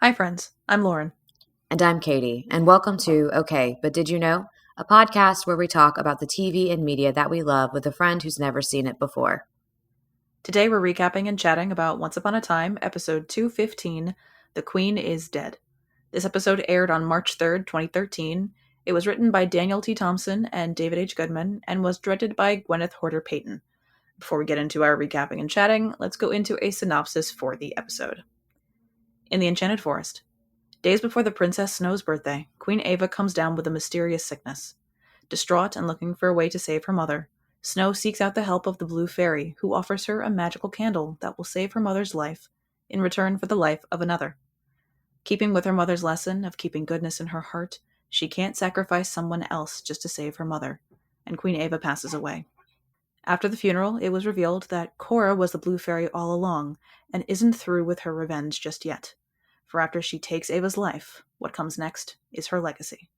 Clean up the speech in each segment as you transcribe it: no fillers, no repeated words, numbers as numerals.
Hi, friends. I'm Lauren. And I'm Katie, and welcome to Okay, But Did You Know? A podcast where we talk about the TV and media that we love with a friend who's never seen it before. Today we're recapping and chatting about Once Upon a Time, episode 215, The Queen is Dead. This episode aired on March 3rd, 2013. It was written by Daniel T. Thompson and David H. Goodman, and was directed by Gwyneth Horder Payton. Before we get into our recapping and chatting, let's go into a synopsis for the episode. In the Enchanted Forest. Days before the Princess Snow's birthday, Queen Ava comes down with a mysterious sickness. Distraught and looking for a way to save her mother, Snow seeks out the help of the Blue Fairy, who offers her a magical candle that will save her mother's life in return for the life of another. Keeping with her mother's lesson of keeping goodness in her heart, she can't sacrifice someone else just to save her mother, and Queen Ava passes away. After the funeral, it was revealed that Cora was the Blue Fairy all along, and isn't through with her revenge just yet. For after she takes Ava's life, what comes next is her legacy.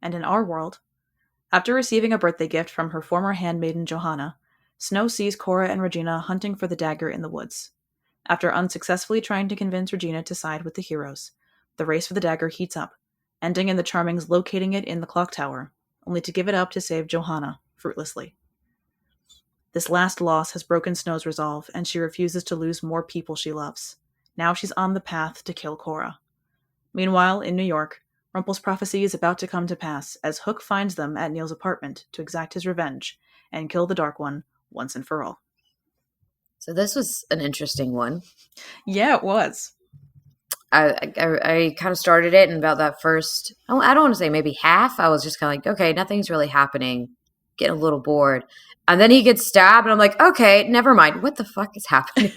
And in our world, after receiving a birthday gift from her former handmaiden Johanna, Snow sees Cora and Regina hunting for the dagger in the woods. After unsuccessfully trying to convince Regina to side with the heroes, the race for the dagger heats up, ending in the Charmings locating it in the clock tower, only to give it up to save Johanna, fruitlessly. This last loss has broken Snow's resolve, and she refuses to lose more people she loves. Now she's on the path to kill Cora. Meanwhile, in New York, Rumple's prophecy is about to come to pass as Hook finds them at Neil's apartment to exact his revenge and kill the Dark One once and for all. So this was an interesting one. Yeah, it was. I kind of started it, and about that first, I don't want to say maybe half, I was just kind of like, okay, nothing's really happening, getting a little bored. And then he gets stabbed, and I'm like, okay, never mind. What the fuck is happening?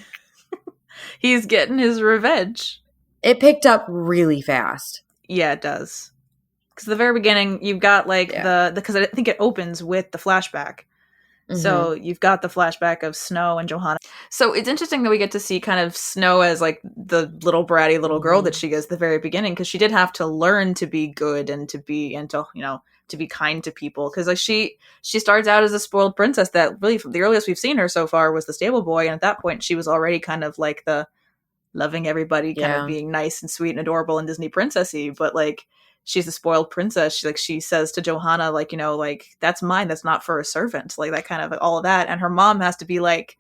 He's getting his revenge. It picked up really fast. Yeah, it does. Because at the very beginning, you've got because I think it opens with the flashback. Mm-hmm. So you've got the flashback of Snow and Johanna. So it's interesting that we get to see kind of Snow as like the little bratty little girl that she is at the very beginning, because she did have to learn to be good and to be kind to people. Because like she starts out as a spoiled princess that really, the earliest we've seen her so far was the stable boy, and at that point she was already kind of like the loving everybody, kind of being nice and sweet and adorable and Disney princessy, but like she's a spoiled princess. She says to Johanna, like, that's mine, that's not for a servant, like that kind of all of that. And her mom has to be like,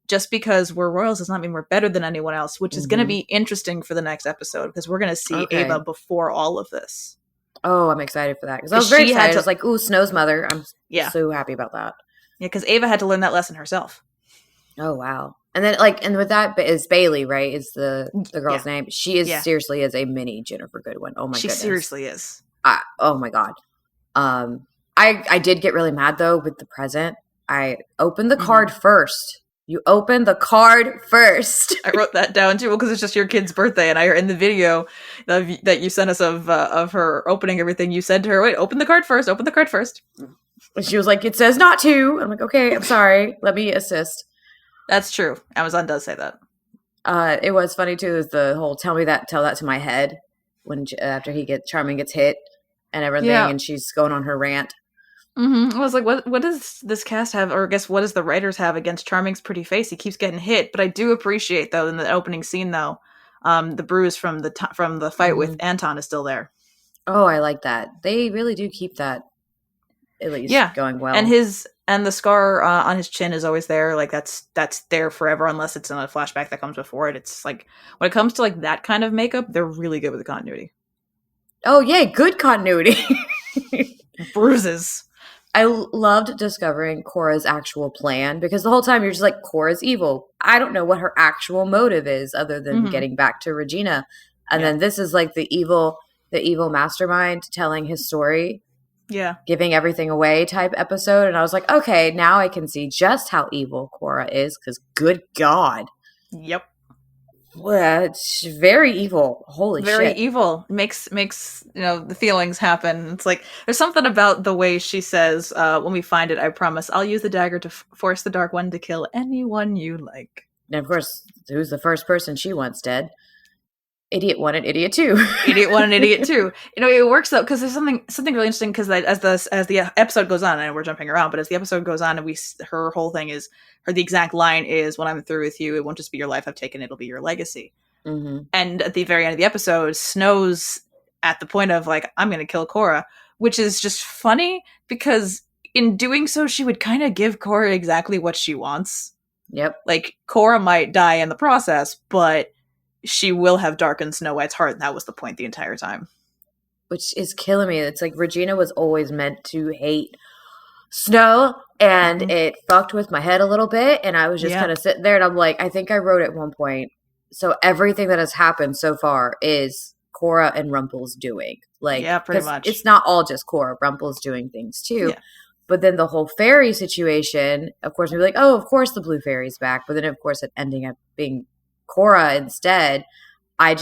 just because we're royals does not mean we're better than anyone else, which is going to be interesting for the next episode, because we're going to see Ava before all of this. Oh, I'm excited for that, because I was very excited. I was like, ooh, Snow's mother. I'm so happy about that. Yeah, because Ava had to learn that lesson herself. Oh, wow. And then, and with that is Bailey, right? Is the girl's name? She is seriously is a mini Ginnifer Goodwin. Oh my goodness, she seriously is. Oh my god. I did get really mad though with the present. I opened the card first. You opened the card first. I wrote that down too, because it's just your kid's birthday, and in the video that you sent us of her opening everything, you said to her, "Wait, open the card first. Open the card first." And she was like, "It says not to." I'm like, "Okay, I'm sorry. Let me assist." That's true. Amazon does say that. It was funny too. Is the whole tell that to my head when after Charming gets hit and everything, and she's going on her rant. Mm-hmm. I was like, what does this cast have, or I guess what does the writers have against Charming's pretty face? He keeps getting hit, but I do appreciate though in the opening scene though, the bruise from the fight with Anton is still there. Oh, I like that. They really do keep that at least going well. And the scar on his chin is always there. Like that's there forever, unless it's in a flashback that comes before it. It's like when it comes to like that kind of makeup, they're really good with the continuity. Oh yay, good continuity. Bruises. I loved discovering Cora's actual plan, because the whole time you're just like, Cora's evil. I don't know what her actual motive is other than getting back to Regina. And then this is like the evil mastermind telling his story. Yeah. Giving everything away type episode. And I was like, okay, now I can see just how evil Cora is, because good God. Yep. Well, it's very evil. Holy shit. Very evil. Makes the feelings happen. It's like there's something about the way she says, when we find it, I promise I'll use the dagger to force the Dark One to kill anyone you like. And of course, who's the first person she wants dead? Idiot 1 and Idiot 2. Idiot 1 and Idiot 2. It works though, because there's something really interesting, because as the episode goes on, and we're jumping around, but as the episode goes on, and her whole thing is, the exact line is, when I'm through with you, it won't just be your life I've taken, it'll be your legacy. Mm-hmm. And at the very end of the episode, Snow's at the point of like, I'm going to kill Korra, which is just funny because in doing so, she would kind of give Korra exactly what she wants. Yep. Like, Korra might die in the process, but she will have darkened Snow White's heart, and that was the point the entire time. Which is killing me. It's like Regina was always meant to hate Snow, and it fucked with my head a little bit, and I was just kind of sitting there, and I'm like, I think I wrote at one point, so everything that has happened so far is Korra and Rumple's doing. Like, yeah, pretty much. It's not all just Korra. Rumple's doing things too. Yeah. But then the whole fairy situation, of course, we'd be like, oh, of course the blue fairy's back. But then, of course, it ending up being Korra instead. I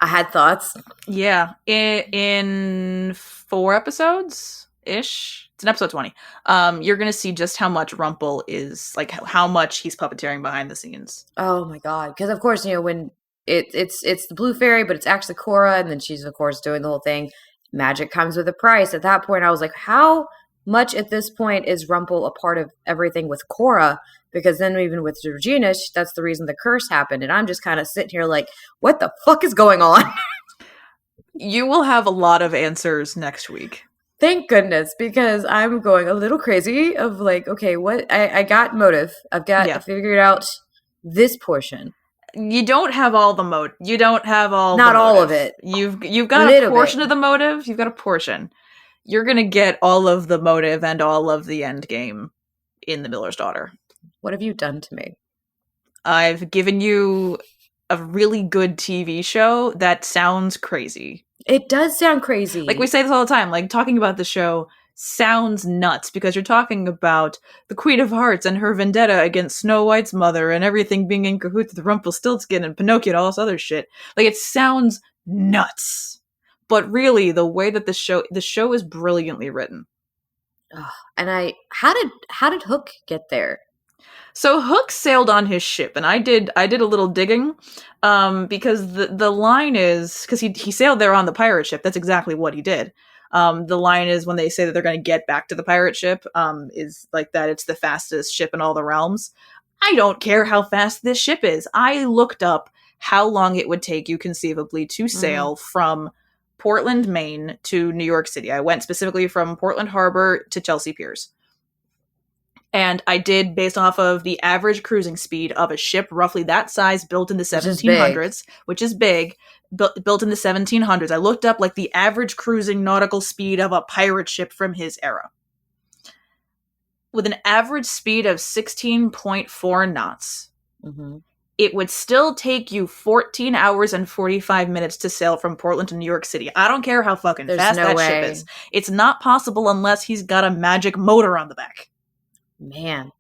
had thoughts. Yeah. In 4 episodes-ish, it's in episode 20, you're going to see just how much Rumple is, like, how much he's puppeteering behind the scenes. Oh, my God. Because, of course, when it's the blue fairy, but it's actually Korra, and then she's, of course, doing the whole thing. Magic comes with a price. At that point, I was like, how much at this point is Rumple a part of everything with Korra? Because then even with Regina, that's the reason the curse happened. And I'm just kind of sitting here like, what the fuck is going on? You will have a lot of answers next week. Thank goodness, because I'm going a little crazy of like, okay, what? I got motive. I figured out this portion. You don't have all the motive. You don't have all Not all of it. You've got a portion of the motive. You've got a portion. You're going to get all of the motive and all of the end game in The Miller's Daughter. What have you done to me? I've given you a really good TV show that sounds crazy. It does sound crazy. Like, we say this all the time. Like, talking about the show sounds nuts because you're talking about the Queen of Hearts and her vendetta against Snow White's mother and everything being in cahoots with Rumpelstiltskin and Pinocchio and all this other shit. Like, it sounds nuts. But really, the way that the show is brilliantly written. And how did Hook get there? So Hook sailed on his ship, and I did a little digging, because the line is, because he sailed there on the pirate ship. That's exactly what he did. The line is when they say that they're going to get back to the pirate ship, is like that it's the fastest ship in all the realms. I don't care how fast this ship is. I looked up how long it would take you conceivably to sail from Portland, Maine to New York City. I went specifically from Portland Harbor to Chelsea Piers. And I did based off of the average cruising speed of a ship roughly that size built in the 1700s, which is big, built in the 1700s. I looked up like the average cruising nautical speed of a pirate ship from his era. With an average speed of 16.4 knots, it would still take you 14 hours and 45 minutes to sail from Portland to New York City. I don't care how fucking fast that ship is. It's not possible unless he's got a magic motor on the back. Man.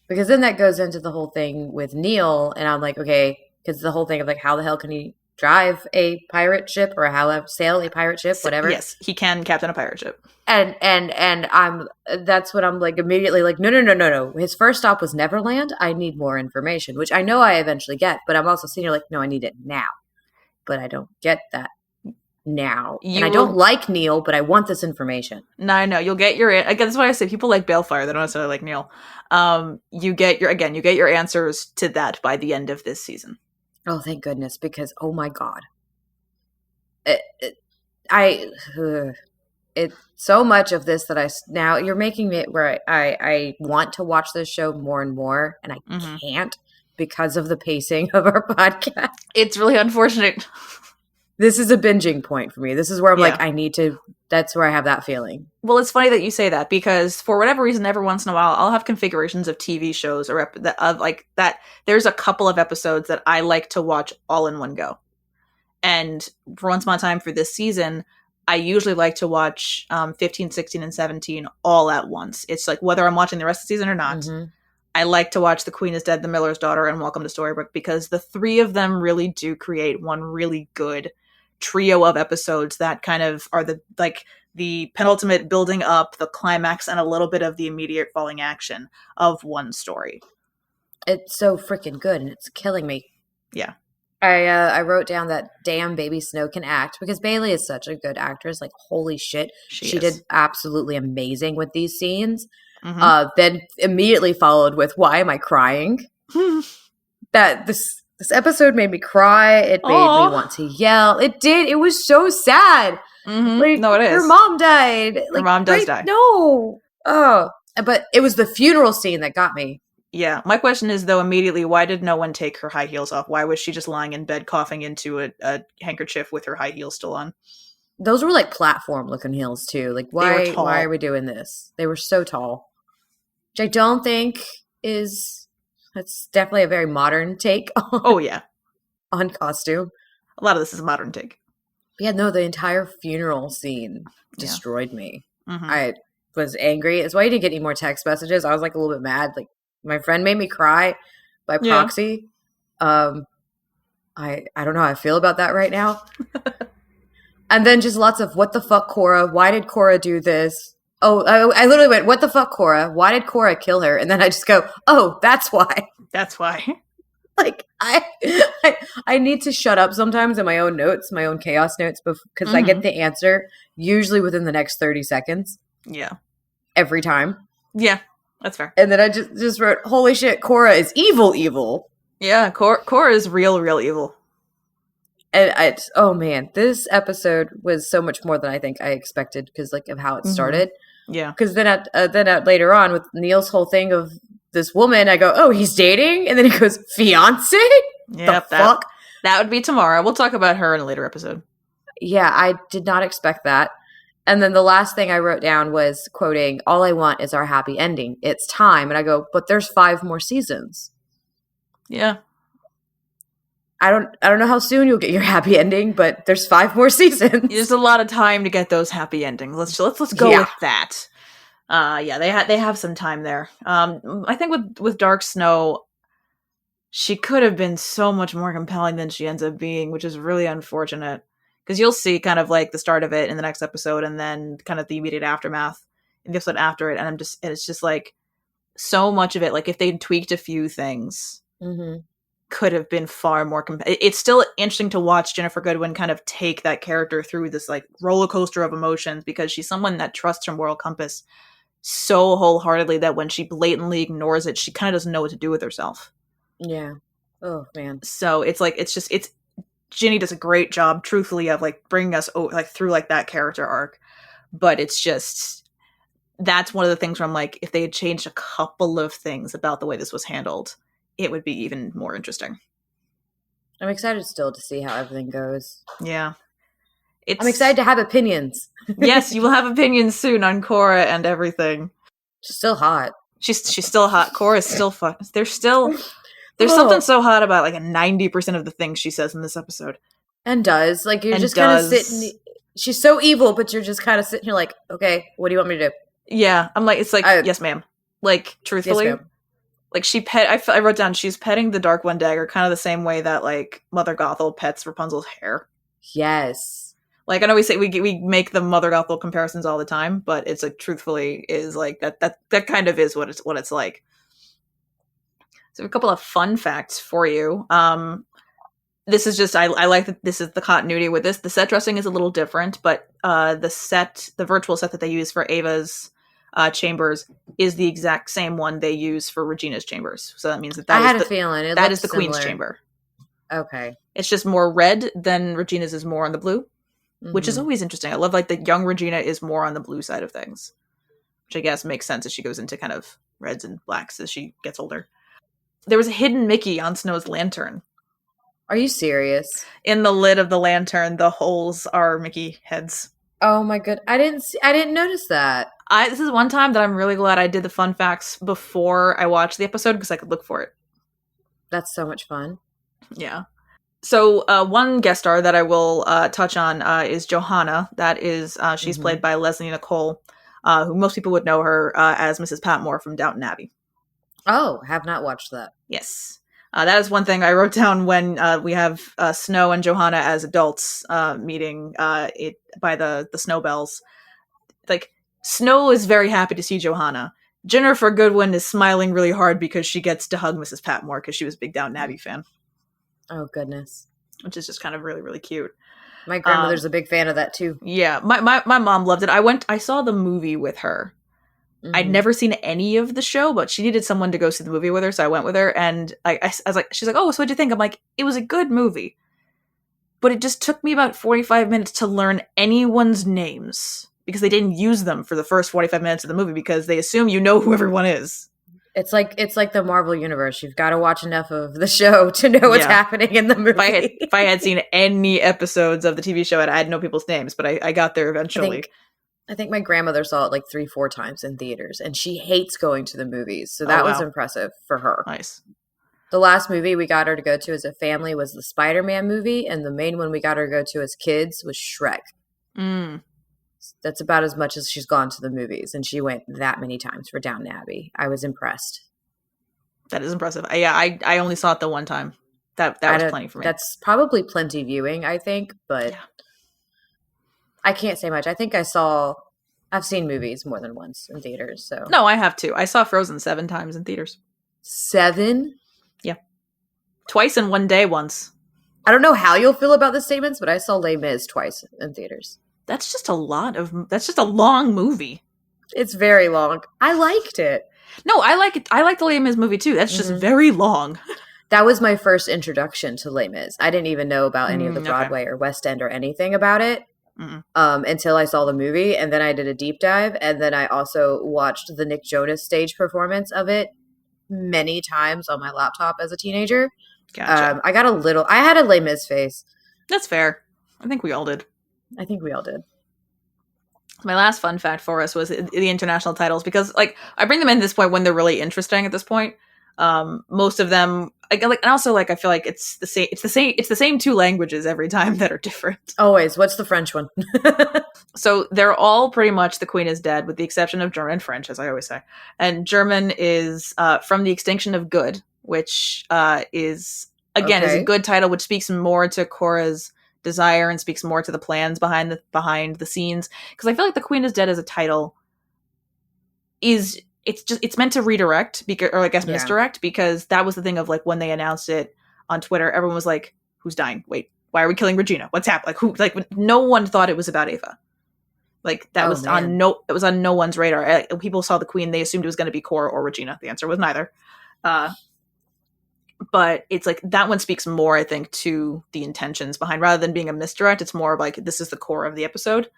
Because then that goes into the whole thing with Neil, and I'm like, okay, because the whole thing of like, how the hell can he drive a pirate ship or sail a pirate ship, whatever? Yes, he can captain a pirate ship. And that's what I'm like immediately like, no. His first stop was Neverland. I need more information, which I know I eventually get, but I'm also sitting here like, no, I need it now. But I don't get that now. And I don't like Neil, but I want this information. No, I know. You'll get your... Again, that's why I say people like Balefire. They don't necessarily like Neil. You get your answers to that by the end of this season. Oh, thank goodness. Because, oh my God. It's so much of this that now you're making it where I want to watch this show more and more, and I can't because of the pacing of our podcast. It's really unfortunate. This is a binging point for me. This is where I'm like, I need to, that's where I have that feeling. Well, it's funny that you say that because for whatever reason, every once in a while, I'll have configurations of TV shows or like that. There's a couple of episodes that I like to watch all in one go. And for once upon a time for this season, I usually like to watch 15, 16, and 17 all at once. It's like whether I'm watching the rest of the season or not. I like to watch The Queen is Dead, The Miller's Daughter, and Welcome to Storybrooke because the three of them really do create one really good trio of episodes that kind of are the penultimate building up, the climax, and a little bit of the immediate falling action of one story. It's so freaking good, and it's killing me. Yeah. I wrote down that damn Baby Snow can act because Bailey is such a good actress. Like, holy shit. She did absolutely amazing with these scenes. Then immediately followed with, why am I crying? that this episode made me cry. It made me want to yell. It did. It was so sad. Mm-hmm. No, it is. Her mom died. Her mom does die. No. Oh, but it was the funeral scene that got me. Yeah. My question is, though, immediately, why did no one take her high heels off? Why was she just lying in bed coughing into a handkerchief with her high heels still on? Those were like platform-looking heels, too. Like, why are we doing this? They were so tall. Which I don't think is... That's definitely a very modern take on costume. A lot of this is a modern take. Yeah, no, the entire funeral scene destroyed me. Mm-hmm. I was angry. It's why you didn't get any more text messages. I was like a little bit mad. Like my friend made me cry by proxy. I don't know how I feel about that right now. And then just lots of what the fuck, Cora? Why did Cora do this? Oh, I literally went, what the fuck, Cora? Why did Cora kill her? And then I just go, oh, that's why. That's why. Like, I need to shut up sometimes in my own notes, my own chaos notes, because I get the answer usually within the next 30 seconds. Yeah. Every time. Yeah, that's fair. And then I just wrote, holy shit, Cora is evil. Yeah, Cora is real evil. And oh man, this episode was so much more than I think I expected because like of how it started. Yeah. Because then at later on with Neil's whole thing of this woman, I go, oh, he's dating, and then he goes, fiance. Yep, fuck. That would be tomorrow. We'll talk about her in a later episode. Yeah, I did not expect that. And then the last thing I wrote down was quoting, all I want is our happy ending. It's time. And I go, but there's 5 more seasons. Yeah. I don't know how soon you'll get your happy ending, but there's 5 more seasons. There's a lot of time to get those happy endings. Let's go with that. They have some time there. I think with Dark Snow, she could have been so much more compelling than she ends up being, which is really unfortunate. Because you'll see kind of like the start of it in the next episode, and then kind of the immediate aftermath in the episode after it, and it's just like so much of it. Like if they'd tweaked a few things. Mm-hmm. Could have been far more it's still interesting to watch Ginnifer Goodwin kind of take that character through this like roller coaster of emotions, because she's someone that trusts her moral compass so wholeheartedly that when she blatantly ignores it, she kind of doesn't know what to do with herself. Yeah. Oh man. So it's Ginny does a great job truthfully of like bringing us like through like that character arc, but it's just that's one of the things where I'm like, if they had changed a couple of things about the way this was handled, it would be even more interesting. I'm excited still to see how everything goes. Yeah. I'm excited to have opinions. Yes, you will have opinions soon on Cora and everything. She's still hot. She's still hot. Cora's still fun. There's something so hot about like 90% of the things she says in this episode. And does. Like you're just kind of sitting. She's so evil, but you're just kind of sitting here like, okay, what do you want me to do? Yeah. I'm like, it's like, yes, ma'am. Like, truthfully. Yes, ma'am. Like I wrote down, she's petting the Dark One dagger kind of the same way that like Mother Gothel pets Rapunzel's hair. Yes. Like I know we make the Mother Gothel comparisons all the time, but it's like truthfully is like that kind of is what it's like. So a couple of fun facts for you. This is just I like that this is the continuity with this. The set dressing is a little different, but the virtual set that they use for Ava's chambers is the exact same one they use for Regina's chambers. So that means that I had a feeling that is the similar. Queen's chamber. Okay. It's just more red than Regina's is more on the blue, which is always interesting. I love like the young Regina is more on the blue side of things, which I guess makes sense as she goes into kind of reds and blacks as she gets older. There was a hidden Mickey on Snow's lantern. Are you serious? In the lid of the lantern, the holes are Mickey heads. Oh my god. I didn't notice that. This is one time that I'm really glad I did the fun facts before I watched the episode because I could look for it. That's so much fun. Yeah. So one guest star that I will touch on is Johanna. That is, she's played by Leslie Nicole, who most people would know her as Mrs. Patmore from Downton Abbey. Oh, have not watched that. Yes. That is one thing I wrote down when we have Snow and Johanna as adults meeting it by the Snowbells. Like, Snow is very happy to see Johanna. Ginnifer Goodwin is smiling really hard because she gets to hug Mrs. Patmore because she was a big Downton Abbey fan. Oh, goodness. Which is just kind of really, really cute. My grandmother's a big fan of that, too. Yeah. My mom loved it. I saw the movie with her. I'd never seen any of the show, but she needed someone to go see the movie with her, so I went with her. And I was like, she's like, "Oh, so what'd you think?" I'm like, "It was a good movie, but it just took me about 45 minutes to learn anyone's names because they didn't use them for the first 45 minutes of the movie because they assume you know who everyone is." It's like the Marvel universe. You've got to watch enough of the show to know what's happening in the movie. If I had seen any episodes of the TV show, I'd know people's names, but I got there eventually. I think my grandmother saw it like 3-4 times in theaters, and she hates going to the movies. So that was impressive for her. Nice. The last movie we got her to go to as a family was the Spider-Man movie, and the main one we got her to go to as kids was Shrek. That's about as much as she's gone to the movies, and she went that many times for Downton Abbey. I was impressed. That is impressive. I only saw it the one time. That was plenty for me. That's probably plenty viewing, I think, but I can't say much. I think I've seen movies more than once in theaters. So no, I have too. I saw Frozen 7 times in theaters. 7? Yeah. Twice in one day once. I don't know how you'll feel about the statements, but I saw Les Mis twice in theaters. That's just a long movie. It's very long. I liked it. No, I like it. I like the Les Mis movie too. That's just very long. That was my first introduction to Les Mis. I didn't even know about any of the Broadway or West End or anything about it. Until I saw the movie, and then I did a deep dive, and then I also watched the Nick Jonas stage performance of it many times on my laptop as a teenager. Gotcha. I had a Les Mis face. That's fair. I think we all did. My last fun fact for us was the international titles, because like I bring them in at this point when they're really interesting at this point. Most of them and also like I feel like it's the same 2 languages every time that are different. Always. What's the French one? So they're all pretty much The Queen is Dead, with the exception of German and French, as I always say. And German is From the Extinction of Good, which is a good title, which speaks more to Cora's desire and speaks more to the plans behind the scenes. Because I feel like The Queen is Dead as a title it's meant to redirect misdirect, because that was the thing of like when they announced it on Twitter, everyone was like, "Who's dying? Wait, why are we killing Regina? What's happening? No one thought it was about Ava. Like that was on no one's radar. People saw the Queen, they assumed it was going to be Cora or Regina. The answer was neither. But it's like that one speaks more, I think, to the intentions behind, rather than being a misdirect. It's more like this is the core of the episode.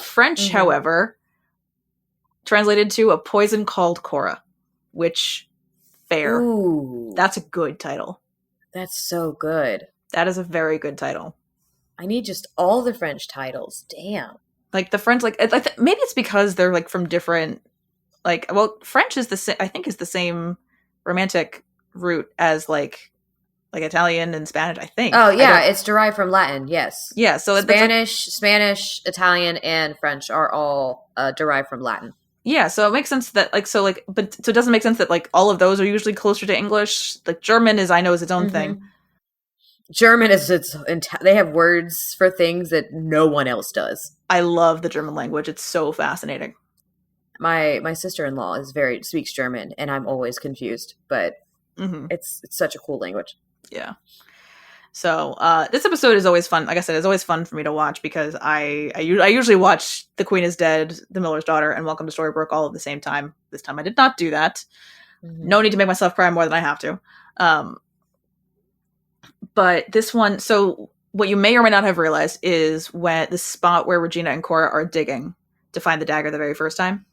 French, however, translated to A Poison Called Cora, which fair. Ooh. That's a good title. That's so good. That is a very good title. I need just all the French titles. Damn. Like the French, maybe it's because they're like from different, French is is the same romantic root as like Italian and Spanish, I think. Oh yeah, it's derived from Latin. Yes. Yeah. So Spanish, Italian, and French are all derived from Latin. Yeah, so it makes sense that but it doesn't make sense that like all of those are usually closer to English. Like German is its own thing. German is they have words for things that no one else does. I love the German language. It's so fascinating. My sister-in-law speaks German, and I'm always confused, but it's such a cool language. Yeah. So this episode is always fun. Like I said, it's always fun for me to watch because I usually watch The Queen is Dead, The Miller's Daughter, and Welcome to Storybrooke all at the same time. This time I did not do that. No need to make myself cry more than I have to. But this one, so what you may or may not have realized is when the spot where Regina and Cora are digging to find the dagger the very first time,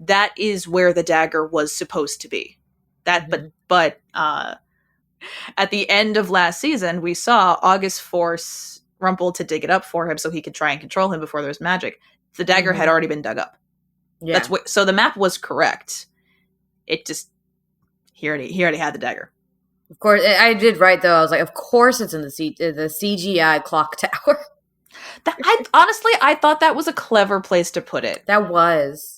that is where the dagger was supposed to be. But at the end of last season, we saw August force Rumple to dig it up for him so he could try and control him before there was magic. The dagger had already been dug up. Yeah. So the map was correct. It just he already had the dagger. Of course, I did right though. I was like, of course, it's in the CGI clock tower. I thought that was a clever place to put it. That was.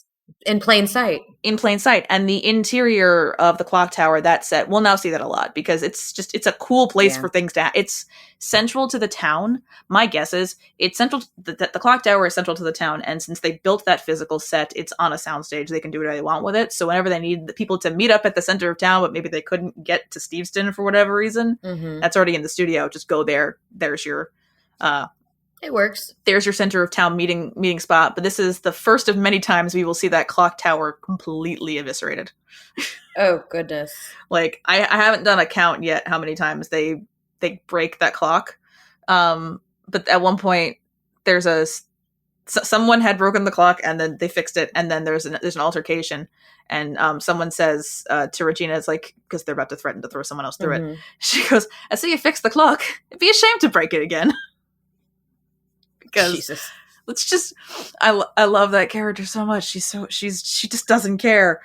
In plain sight. And the interior of the clock tower, that set, we'll now see that a lot because it's a cool place for things to it's central to the town. My guess is it's central. The clock tower is central to the town. And since they built that physical set, it's on a soundstage. They can do whatever they want with it. So whenever they need the people to meet up at the center of town, but maybe they couldn't get to Steveston for whatever reason, that's already in the studio. Just go there. There's your It works. There's your center of town meeting spot, but this is the first of many times we will see that clock tower completely eviscerated. Oh, goodness. Like, I haven't done a count yet how many times they break that clock. But at one point, someone had broken the clock, and then they fixed it, and then there's an altercation, and someone says to Regina, it's like, because they're about to threaten to throw someone else through it. She goes, "I see you fixed the clock. It'd be a shame to break it again." Because Jesus. it's just, I love that character so much. She just doesn't care.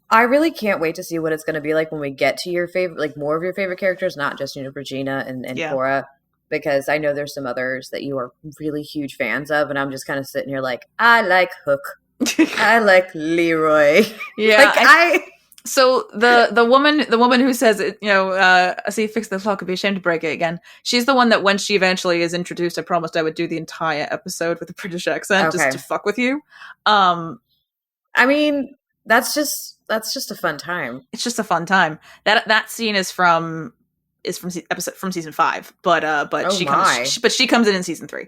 I really can't wait to see what it's going to be like when we get to your favorite, like more of your favorite characters, not just, Regina and Cora, because I know there's some others that you are really huge fans of, and I'm just kind of sitting here like, I like Hook. I like Leroy. Yeah. So the woman who says it, I see you fix the clock, I'd be ashamed to break it again. She's the one that when she eventually is introduced, I promised I would do the entire episode with a British accent just to fuck with you. I mean, that's just a fun time. It's just a fun time. That scene is from season 5, but she comes in season 3.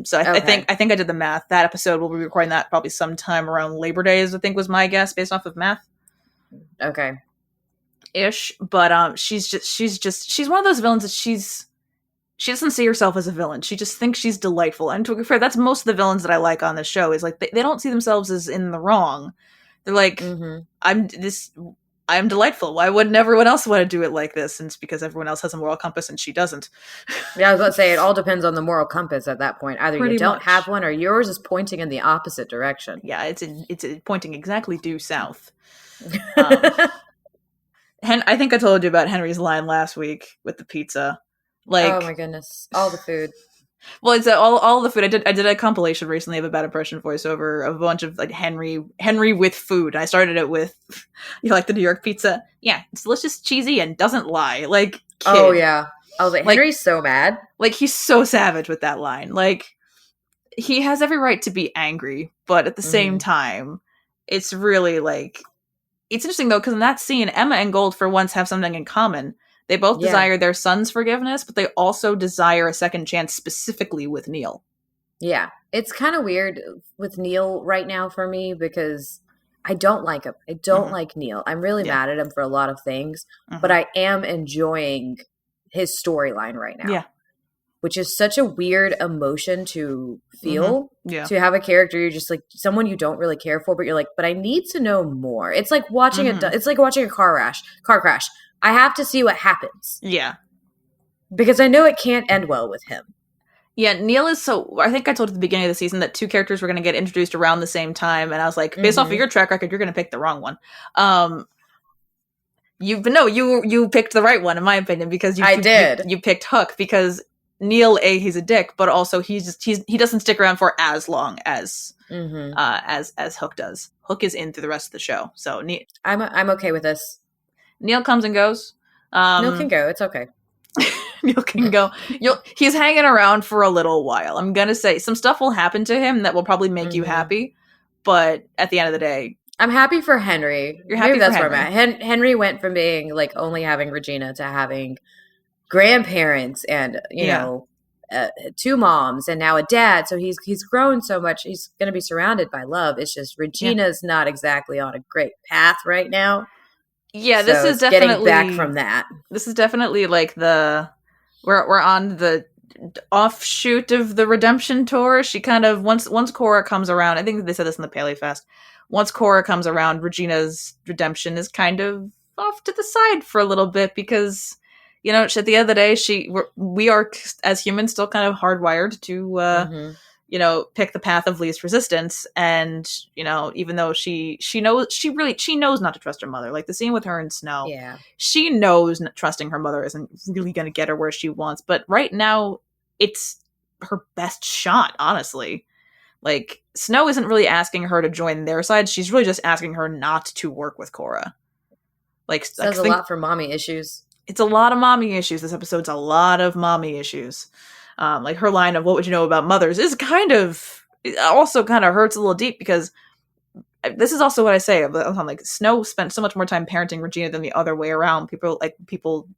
So I think I did the math. That episode, we'll be recording that probably sometime around Labor Days, I think was my guess based off of math. Okay. Ish. But she's one of those villains that she doesn't see herself as a villain. She just thinks she's delightful. And to be fair, that's most of the villains that I like on this show, is like they don't see themselves as in the wrong. They're like, I'm delightful. Why wouldn't everyone else want to do it like this? And it's because everyone else has a moral compass and she doesn't. Yeah, I was about to say, it all depends on the moral compass at that point. Either you don't have one, or yours is pointing in the opposite direction. Yeah, it's pointing exactly due south. I think I told you about Henry's line last week with the pizza. Like, oh my goodness, all the food. Well, it's all the food. I did a compilation recently of a bad impression voiceover of a bunch of like Henry with food. And I started it with, you like the New York pizza? Yeah, it's delicious, cheesy, and doesn't lie. Like, kid. Oh yeah, I was like, Henry's so mad. Like, he's so savage with that line. Like, he has every right to be angry, but at the same time, it's really like, it's interesting though, because in that scene, Emma and Gold for once have something in common. They both desire their son's forgiveness, but they also desire a second chance specifically with Neil. Yeah. It's kind of weird with Neil right now for me because I don't like him. I don't like Neil. I'm really mad at him for a lot of things, but I am enjoying his storyline right now. Yeah. Which is such a weird emotion to feel. Yeah. To have a character you're just like someone you don't really care for, but you're like, but I need to know more. It's like watching a car crash. I have to see what happens. Yeah. Because I know it can't end well with him. Yeah, Neil is so... I think I told you at the beginning of the season that 2 characters were going to get introduced around the same time, and I was like, based off of your track record, you're going to pick the wrong one. You picked the right one, in my opinion, because you picked Hook, because Neil, he's a dick, but also he doesn't stick around for as long as Hook does. Hook is in through the rest of the show, so I'm okay with this. Neil comes and goes. Neil can go. It's okay. Neil can go. He's hanging around for a little while. I'm gonna say some stuff will happen to him that will probably make you happy, but at the end of the day, I'm happy for Henry. You're happy. Maybe that's where I'm at. Henry went from being like only having Regina to having grandparents and you know 2 moms and now a dad. So he's grown so much. He's gonna be surrounded by love. It's just Regina's not exactly on a great path right now. Yeah, so this is definitely getting back from that. This is definitely like we're on the offshoot of the redemption tour. She kind of once Cora comes around, I think they said this in the Paley Fest. Once Cora comes around, Regina's redemption is kind of off to the side for a little bit because at the end of the day, we are as humans still kind of hardwired to pick the path of least resistance. And, even though she knows not to trust her mother, like the scene with her and Snow, she knows trusting her mother isn't really going to get her where she wants. But right now it's her best shot, honestly. Like Snow isn't really asking her to join their side. She's really just asking her not to work with Cora. Like says a lot for mommy issues. It's a lot of mommy issues. This episode's a lot of mommy issues. Like her line of "What would you know about mothers?" is also kind of hurts a little deep because this is also what I say. Like Snow spent so much more time parenting Regina than the other way around. People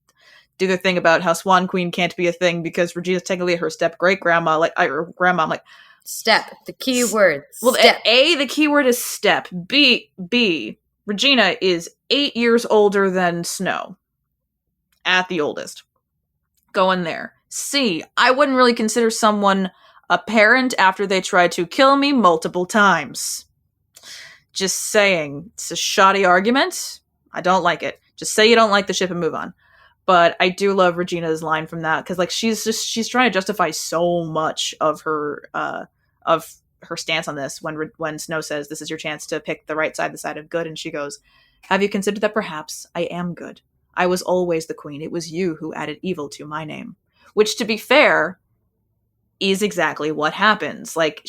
do their thing about how Swan Queen can't be a thing because Regina's technically her step great grandma, like her grandma. I'm like, step, the key word. Well, step. The keyword is step. B, Regina is 8 years older than Snow. At the oldest. Going there. C, I wouldn't really consider someone a parent after they tried to kill me multiple times. Just saying. It's a shoddy argument. I don't like it. Just say you don't like the ship and move on. But I do love Regina's line from that, because like she's trying to justify so much of her stance on this when Snow says this is your chance to pick the right side, the side of good, and she goes, "Have you considered that perhaps I am good? I was always the queen. It was you who added evil to my name." Which, to be fair, is exactly what happens. Like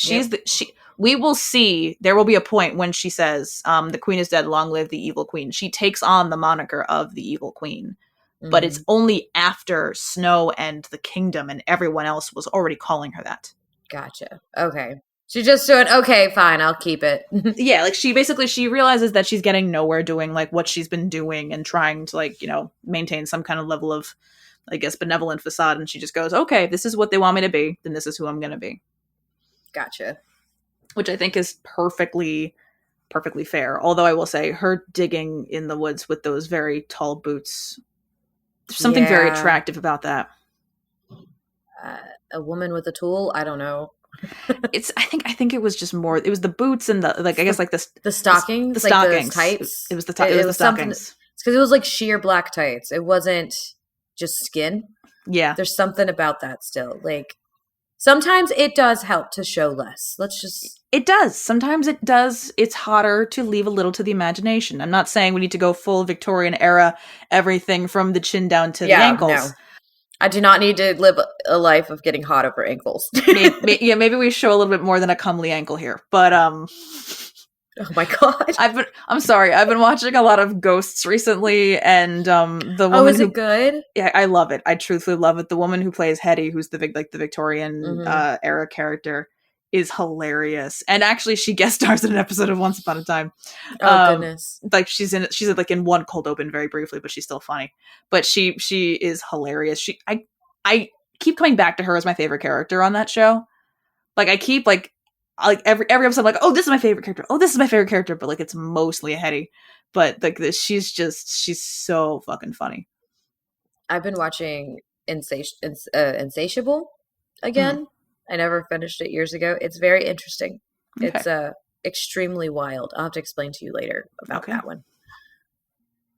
we will see, there will be a point when she says, the queen is dead, long live the evil queen. She takes on the moniker of the evil queen. But it's only after Snow and the kingdom and everyone else was already calling her that. Gotcha. Okay. She just doing, okay, fine, I'll keep it. Yeah, like she realizes that she's getting nowhere doing like what she's been doing and trying to like, maintain some kind of level of, I guess, benevolent facade. And she just goes, okay, this is what they want me to be, then this is who I'm going to be. Gotcha. Which I think is perfectly fair. Although I will say her digging in the woods with those very tall boots, there's something very attractive about that. A woman with a tool? I don't know. I think it was just more. It was the boots and the like. I guess like the stockings, the stockings, tights. It was the stockings. It's because it was like sheer black tights. It wasn't just skin. Yeah, there's something about that still. Like sometimes it does help to show less. It does. Sometimes it does. It's hotter to leave a little to the imagination. I'm not saying we need to go full Victorian era, everything from the chin down to the ankles. No. I do not need to live a life of getting hot over ankles. Maybe we show a little bit more than a comely ankle here. But oh my god, I'm sorry. I've been watching a lot of Ghosts recently, and the woman is it good? Yeah, I love it. I truthfully love it. The woman who plays Hetty, who's the Victorian era character, is hilarious. And actually, she guest stars in an episode of Once Upon a Time. Oh goodness! Like she's like in one cold open very briefly, but she's still funny. But she is hilarious. I keep coming back to her as my favorite character on that show. Like I keep like every episode I'm like, oh, this is my favorite character. Oh, this is my favorite character. But like it's mostly Hetty. But like she's so fucking funny. I've been watching Insatiable again. I never finished it years ago. It's very interesting. Okay. It's extremely wild. I'll have to explain to you later about that one.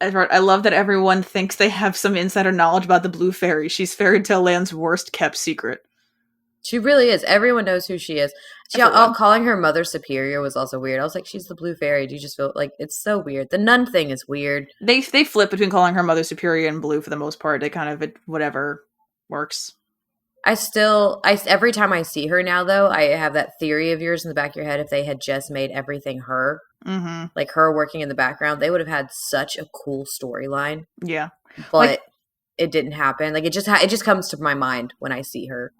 I love that everyone thinks they have some insider knowledge about the Blue Fairy. She's Fairy Tale Land's worst kept secret. She really is. Everyone knows who she is. Calling her Mother Superior was also weird. I was like, she's the Blue Fairy. Do you just feel like it's so weird? The nun thing is weird. They flip between calling her Mother Superior and Blue for the most part. They kind of whatever works. Every time I see her now, though, I have that theory of yours in the back of your head. If they had just made everything her, like her working in the background, they would have had such a cool storyline. Yeah, but it didn't happen. Like it just comes to my mind when I see her.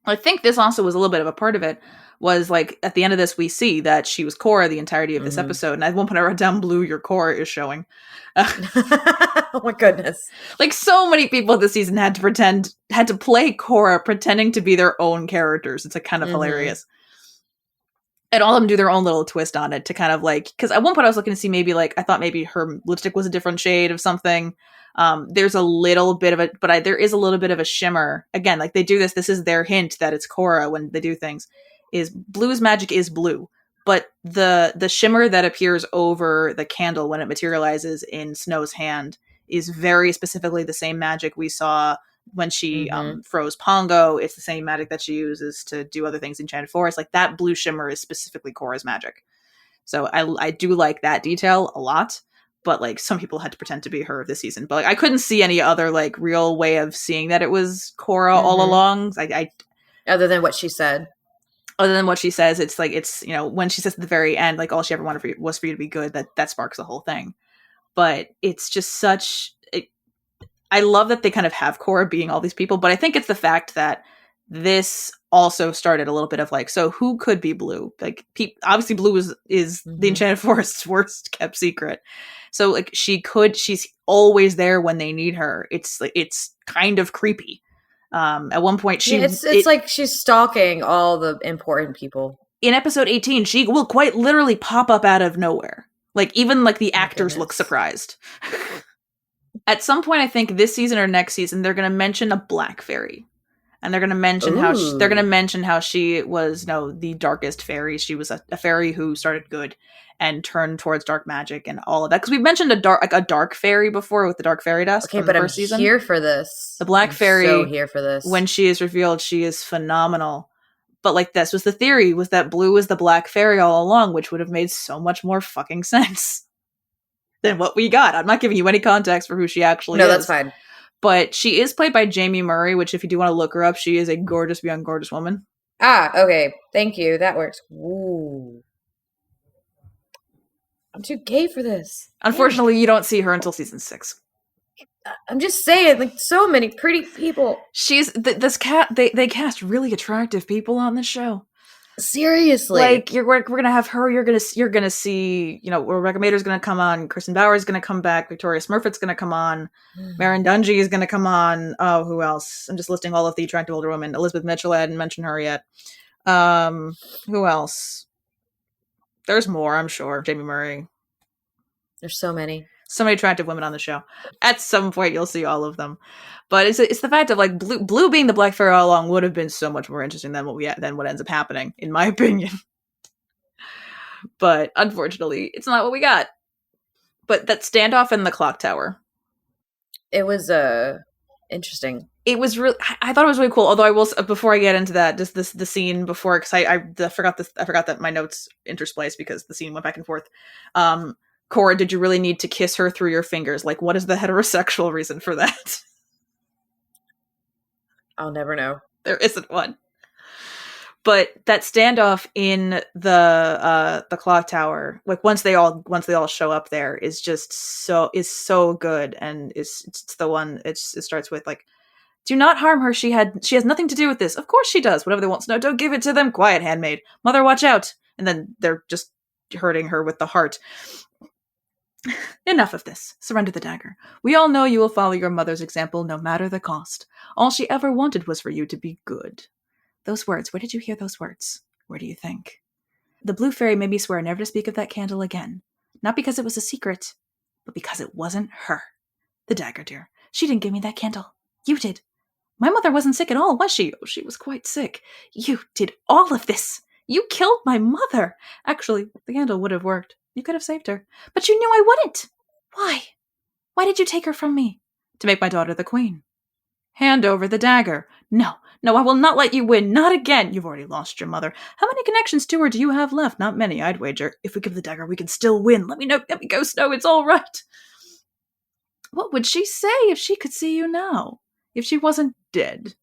I think this also was a little bit of a part of it. Was like at the end of this, we see that she was Cora the entirety of this episode, and at one point I wrote down, "Blue, your Cora is showing." Oh my goodness! Like so many people this season had to play Cora, pretending to be their own characters. It's like kind of hilarious, and all of them do their own little twist on it to kind of like. Because at one point I was looking to see maybe like I thought maybe her lipstick was a different shade of something. There's a little bit of it, but there is a little bit of a shimmer. Again, like they do this. This is their hint that it's Cora when they do things. Is Blue's magic is blue, but the shimmer that appears over the candle when it materializes in Snow's hand is very specifically the same magic we saw when she froze Pongo. It's the same magic that she uses to do other things in Enchanted Forest. Like that blue shimmer is specifically Cora's magic. So I do like that detail a lot. But like some people had to pretend to be her this season. But like I couldn't see any other like real way of seeing that it was Cora all along. Other than what she said. Other than what she says, it's like it's when she says at the very end, like all she ever wanted was for you to be good. That sparks the whole thing. But it's just I love that they kind of have Cora being all these people. But I think it's the fact that this also started a little bit of like, so who could be Blue? Like, obviously Blue is the Enchanted Forest's worst kept secret. So like she's always there when they need her. It's kind of creepy. At one point it's like she's stalking all the important people. In episode 18, she will quite literally pop up out of nowhere. Like, even like the actors look surprised. At some point, I think this season or next season, they're going to mention a black fairy. And they're going to mention how she was the darkest fairy. She was a fairy who started good and turned towards dark magic and all of that. Because we've mentioned a dark fairy before with the dark fairy dust. Okay, but I'm here for this. The black fairy, so here for this. When she is revealed, she is phenomenal. But like, this was the theory, was that Blue was the black fairy all along, which would have made so much more fucking sense than what we got. I'm not giving you any context for who she actually is. No, that's fine. But she is played by Jamie Murray, which if you do want to look her up, she is a gorgeous, young, gorgeous woman. Ah, okay. Thank you. That works. Ooh. I'm too gay for this. Unfortunately, you don't see her until season 6. I'm just saying, like, so many pretty people. She's they cast really attractive people on this show. Seriously, like we're gonna have her. You're gonna see. Rebecca Mader's gonna come on. Kristen Bauer is gonna come back. Victoria Smurfit's gonna come on. Marin Dungy is gonna come on. Oh, who else? I'm just listing all of the attractive older women. Elizabeth Mitchell, I hadn't mentioned her yet. Who else? There's more, I'm sure. Jamie Murray. There's so many attractive women on the show. At some point, you'll see all of them. But it's the fact of like Blue being the black fairy all along would have been so much more interesting than what ends up happening, in my opinion. But unfortunately, it's not what we got. But that standoff in the clock tower. It was interesting. It was really. I thought it was really cool. Although I will, before I get into that, just the scene before, because I forgot this. I forgot that my notes interspliced because the scene went back and forth. Cora, did you really need to kiss her through your fingers? Like, what is the heterosexual reason for that? I'll never know. There isn't one. But that standoff in the clock tower, like once they all show up there, is just so good, and it's the one. It starts with like, do not harm her. She has nothing to do with this. Of course she does. Whatever they want to know, don't give it to them. Quiet, handmaid. Mother, watch out. And then they're just hurting her with the heart. Enough of this. Surrender the dagger. We all know you will follow your mother's example no matter the cost. All she ever wanted was for you to be good. Those words, where did you hear those words? Where do you think? The blue fairy made me swear never to speak of that candle again. Not because it was a secret, but because it wasn't her. The dagger, dear. She didn't give me that candle. You did. My mother wasn't sick at all, was she? Oh, she was quite sick. You did all of this. You killed my mother. Actually, the candle would have worked. You could have saved her. But you knew I wouldn't. Why? Why did you take her from me? To make my daughter the queen. Hand over the dagger. No, I will not let you win. Not again. You've already lost your mother. How many connections to her do you have left? Not many, I'd wager. If we give the dagger, we can still win. Let me go, Snow. It's all right. What would she say if she could see you now? If she wasn't dead?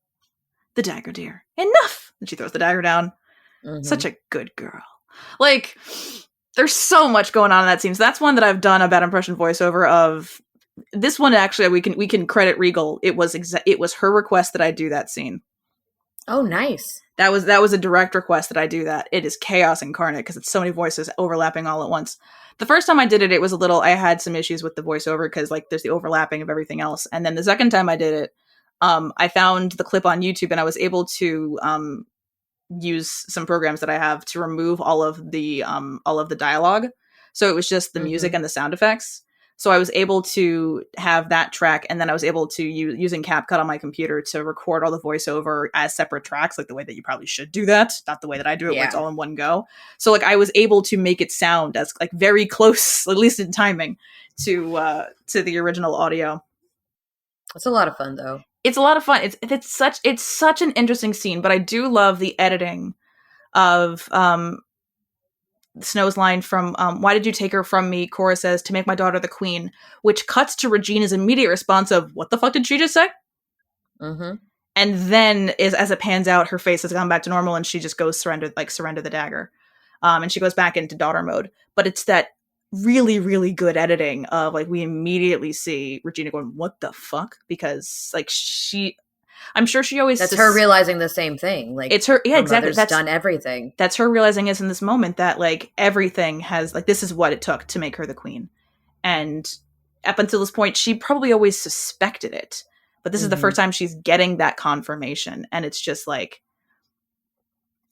The dagger, dear. Enough! And she throws the dagger down. Mm-hmm. Such a good girl. Like, there's so much going on in that scene. So that's one that I've done a bad impression voiceover of. This one, actually, we can credit Regal. It was her request that I do that scene. Oh, nice. That was a direct request that I do that. It is chaos incarnate because it's so many voices overlapping all at once. The first time I did it, it was a little. I had some issues with the voiceover because like there's the overlapping of everything else. And then the second time I did it, I found the clip on YouTube and I was able to use some programs that I have to remove all of the dialogue. So it was just the music and the sound effects. So I was able to have that track, and then I was able to using CapCut on my computer to record all the voiceover as separate tracks, like the way that you probably should do that, not the way that I do it, where it's all in one go. So like I was able to make it sound as like very close, at least in timing, to the original audio. It's a lot of fun, though. It's a lot of fun. It's such an interesting scene, but I do love the editing of Snow's line from why did you take her from me? Cora says, to make my daughter the queen, which cuts to Regina's immediate response of, what the fuck did she just say? Mm-hmm. And then as it pans out, her face has gone back to normal and she just goes surrender the dagger. And she goes back into daughter mode. But it's that really, really good editing of like we immediately see Regina going, what the fuck? Because like I'm sure she always... That's her realizing the same thing. Like, it's her... Yeah, exactly. That's done everything. That's her realizing is in this moment that, like, everything has... Like, this is what it took to make her the queen. And up until this point, she probably always suspected it. But this is the first time she's getting that confirmation. And it's just, like...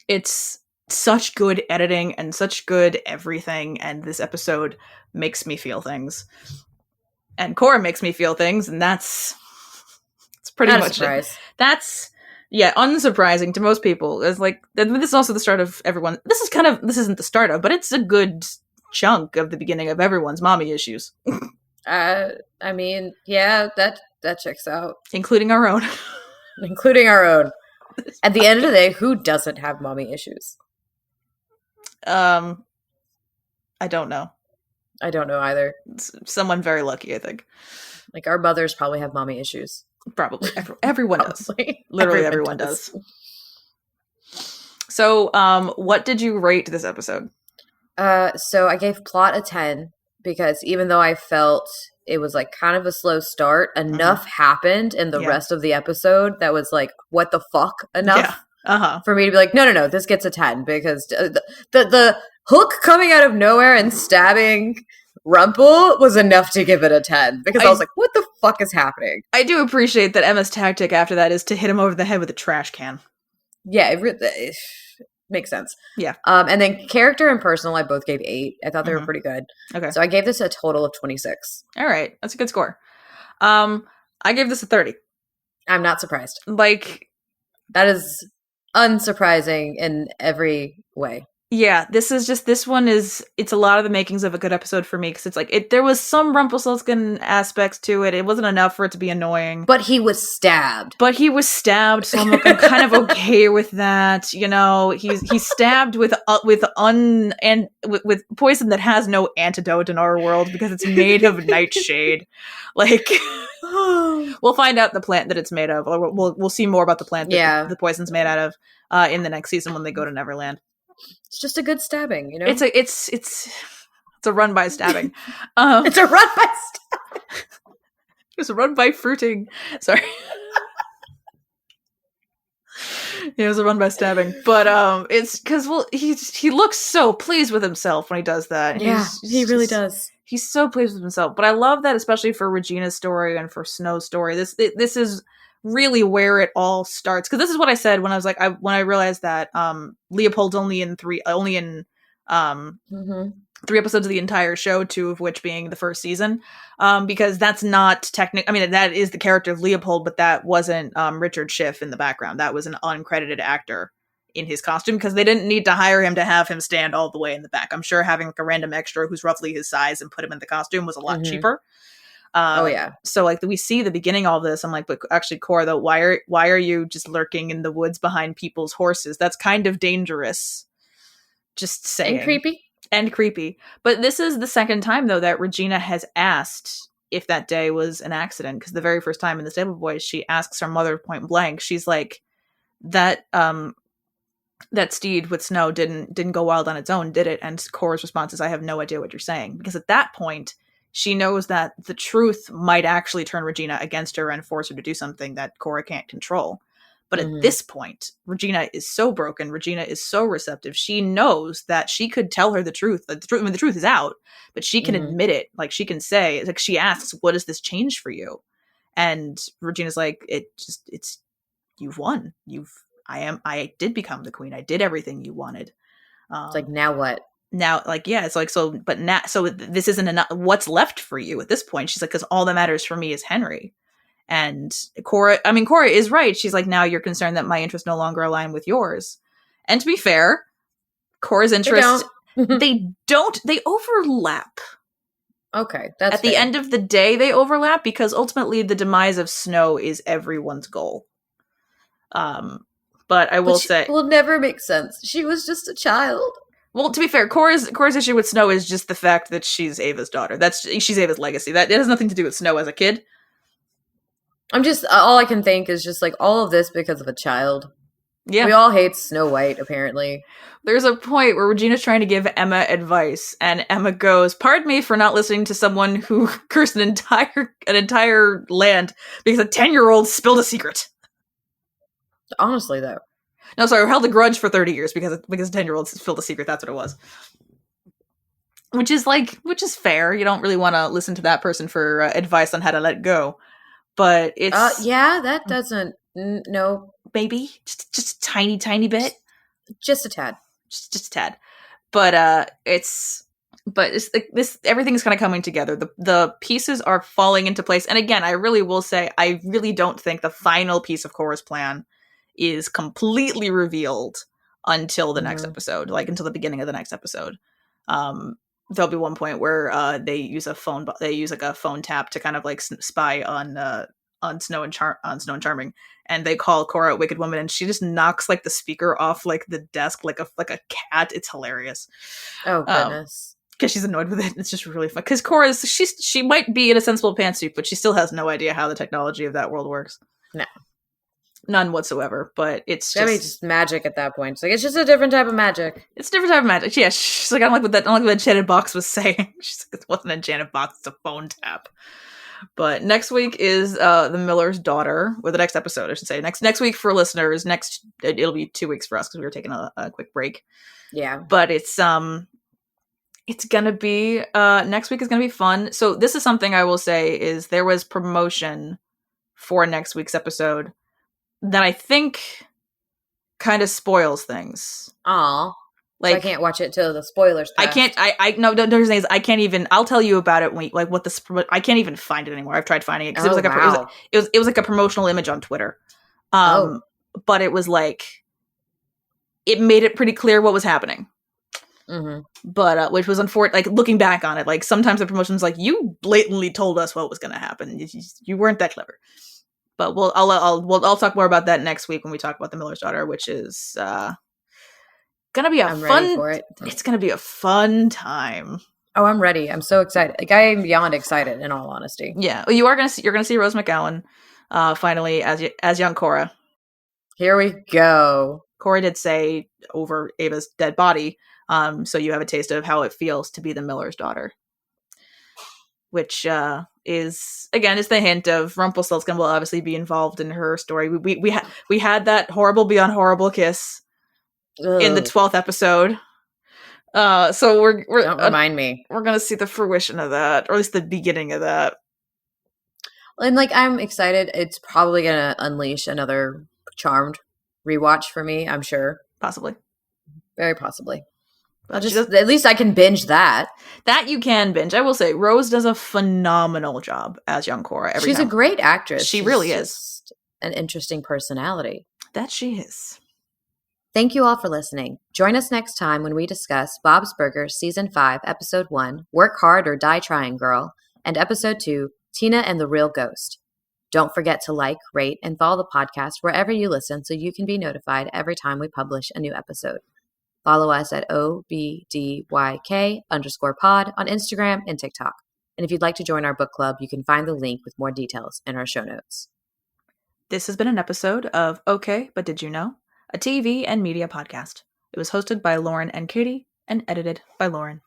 It's such good editing and such good everything. And this episode makes me feel things. And Korra makes me feel things, and that's pretty much it. That's unsurprising to most people. It's like, this is also the start of everyone. This isn't the start of, but it's a good chunk of the beginning of everyone's mommy issues. I mean, yeah, that checks out, including our own. At the end of the day, who doesn't have mommy issues? I don't know. I don't know either. Someone very lucky, I think. Like, our mothers probably have mommy issues. Probably. Everyone does. Literally everyone does. So, what did you rate this episode? So I gave plot a 10 because even though I felt it was like kind of a slow start, enough happened in the rest of the episode that was like, what the fuck enough for me to be like, no, this gets a 10 because the Hook coming out of nowhere and stabbing Rumple was enough to give it a 10 because I was like, what the fuck is happening? I do appreciate that Emma's tactic after that is to hit him over the head with a trash can. Yeah, it makes sense. Yeah. And then character and personal, I both gave 8. I thought they were pretty good. Okay. So I gave this a total of 26. All right. That's a good score. I gave this a 30. I'm not surprised. Like, that is unsurprising in every way. Yeah, this one is, it's a lot of the makings of a good episode for me, because it's like, there was some Rumpelstiltskin aspects to it. It wasn't enough for it to be annoying. But he was stabbed. So I'm kind of okay with that. You know, he's stabbed with poison that has no antidote in our world because it's made of nightshade. Like, we'll find out the plant that it's made of, or we'll see more about the plant that the poison's made out of in the next season when they go to Neverland. It's just a good stabbing, you know? It's a run by stabbing. It's a run by stabbing. It's a run by fruiting. Sorry. It was a run by stabbing. But it's because, well, he looks so pleased with himself when he does that. Yeah, he really does. He's so pleased with himself. But I love that, especially for Regina's story and for Snow's story. This is really where it all starts, because this is what I said when I was like, when I realized that Leopold's only in 3 episodes of the entire show, 2 of which being the first season, because that's not technical. I mean, that is the character of Leopold, but that wasn't Richard Schiff in the background. That was an uncredited actor in his costume, because they didn't need to hire him to have him stand all the way in the back. I'm sure having like a random extra who's roughly his size and put him in the costume was a lot cheaper. So like we see the beginning of all this. I'm like, but actually, Korra, though, why are you just lurking in the woods behind people's horses? That's kind of dangerous. Just saying. And creepy. But this is the second time, though, that Regina has asked if that day was an accident. Because the very first time in the Stable Boys, she asks her mother point blank. She's like, that steed with Snow didn't go wild on its own, did it? And Korra's response is, I have no idea what you're saying. Because at that point, she knows that the truth might actually turn Regina against her and force her to do something that Korra can't control. But at this point, Regina is so broken. Regina is so receptive. She knows that she could tell her the truth. Like, the truth is out, but she can admit it. Like, she can say, like, she asks, what does this change for you? And Regina's like, you've won. I did become the queen. I did everything you wanted. It's like, now what? Now, like, yeah, it's like, so this isn't enough. What's left for you at this point? She's like, because all that matters for me is Henry. And Korra is right. She's like, now you're concerned that my interests no longer align with yours. And to be fair, Korra's interests, they overlap. Okay, that's at the end of the day, they overlap, because ultimately the demise of Snow is everyone's goal. But I will say, will never make sense. She was just a child. Well, to be fair, Korra's issue with Snow is just the fact that she's Ava's daughter. She's Ava's legacy. It has nothing to do with Snow as a kid. I'm just, all I can think is just like, all of this because of a child. Yeah. We all hate Snow White, apparently. There's a point where Regina's trying to give Emma advice, and Emma goes, pardon me for not listening to someone who cursed an entire land because a 10-year-old spilled a secret. Honestly, though. No, sorry, held a grudge for 30 years because 10-year-olds filled a secret. That's what it was. Which is fair. You don't really want to listen to that person for advice on how to let go. But it's yeah, that doesn't no, maybe just a tiny, tiny bit, just a tad, just a tad. But it's like this. Everything's kind of coming together. The pieces are falling into place. And again, I really will say, I really don't think the final piece of Korra's plan is completely revealed until the next episode, like until the beginning of the next episode. There'll be one point where they use a phone tap to kind of like spy on Snow and Charming, and they call Korra a wicked woman, and she just knocks like the speaker off like the desk like a cat. It's hilarious. Oh goodness. Because she's annoyed with it. It's just really fun. Because Korra she might be in a sensible pantsuit, but she still has no idea how the technology of that world works. No. None whatsoever, but it's just magic at that point. It's like, it's just a different type of magic. It's a different type of magic. Yeah, she's like, I don't like what the enchanted box was saying. She's like, it wasn't an enchanted box, it's a phone tap. But next week is The Miller's Daughter, or the next episode, I should say. Next week for listeners, it'll be 2 weeks for us because we were taking a quick break. Yeah. But it's gonna be, next week is gonna be fun. So this is something I will say is there was promotion for next week's episode that I think kind of spoils things. Aw. Like, so I can't watch it till the spoilers pass. I can't, no, there's things I can't even, I'll tell you about it when, like, I can't even find it anymore. I've tried finding it, because it was like a promotional image on Twitter. But it was like, it made it pretty clear what was happening. Mm-hmm. But, which was unfortunate, like, looking back on it, like, sometimes the promotion's like, you blatantly told us what was going to happen. You weren't that clever. But I'll talk more about that next week when we talk about The Miller's Daughter, which is gonna be ready for it. It's gonna be a fun time. Oh, I'm ready. I'm so excited. Like, I am beyond excited, in all honesty. Yeah, well, you're gonna see Rose McGowan finally as young Korra. Here we go. Korra did say over Ava's dead body, so you have a taste of how it feels to be the Miller's daughter. Which is the hint of Rumpelstiltskin will obviously be involved in her story. We had that horrible beyond horrible kiss in the 12th episode. So we're don't remind me. We're gonna see the fruition of that, or at least the beginning of that. And like, I'm excited. It's probably gonna unleash another Charmed rewatch for me. I'm sure, possibly, very possibly. At least I can binge that. That you can binge. I will say, Rose does a phenomenal job as young Korra. She's a great actress. She's really is an interesting personality. That she is. Thank you all for listening. Join us next time when we discuss Bob's Burgers Season 5, Episode 1, Work Hard or Die Trying Girl, and Episode 2, Tina and the Real Ghost. Don't forget to like, rate, and follow the podcast wherever you listen so you can be notified every time we publish a new episode. Follow us at OBDYK_pod on Instagram and TikTok. And if you'd like to join our book club, you can find the link with more details in our show notes. This has been an episode of Okay, But Did You Know? A TV and media podcast. It was hosted by Lauren and Katie and edited by Lauren.